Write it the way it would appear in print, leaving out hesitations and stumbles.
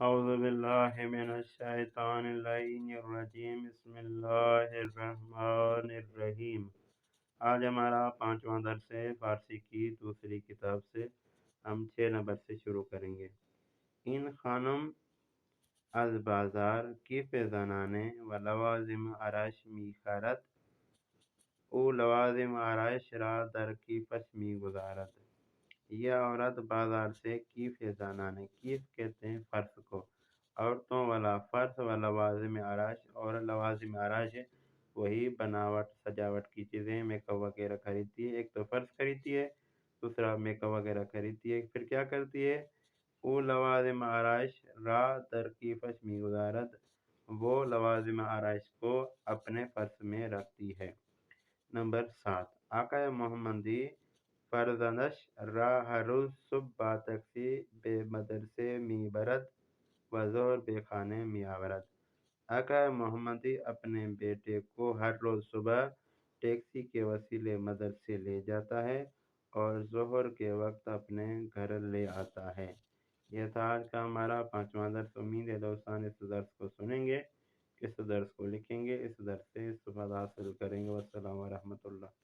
اعوذ باللہ من الشیطان اللعین الرجیم بسم اللہ الرحمن الرحیم۔ آج ہمارا 5واں درس ہے فارسی کی دوسری کتاب سے۔ ہم 6 نمبر سے شروع کریں گے۔ این خانم از بازار کیف زنانه و لوازم آرایش می‌خرد. او لوازم آرایش را در کیفش می‌گذارد. یہ عورت بازار سے کیف زنانے، کیف کہتے ہیں فرش کو، عورتوں والا فرش و لوازم آرائش، اور لوازم آرائش وہی بناوٹ سجاوٹ کی چیزیں، میک اپ وغیرہ خریدتی ہے۔ ایک تو فرش خریدتی ہے، دوسرا میک اپ وغیرہ خریدتی ہے۔ پھر کیا کرتی ہے؟ او لوازم آرائش را در کیفش می‌گذارد، وہ لوازم آرائش کو اپنے فرش میں رکھتی ہے۔ نمبر 7، آقای محمدی فرزندش را ہر روز صبح با ٹیکسی به مدرسه میبرد و ظهر به خانه میآورد۔ آقای محمدی اپنے بیٹے کو ہر روز صبح ٹیکسی کے وسیلے مدرسے لے جاتا ہے اور ظہر کے وقت اپنے گھر لے آتا ہے۔ یہ تھا آج کا ہمارا 5واں درس۔ امید ہے دوستان اس درس کو سنیں گے، اس درس کو لکھیں گے، اس درس سے استفادہ حاصل کریں گے۔ والسلام ورحمۃ اللہ۔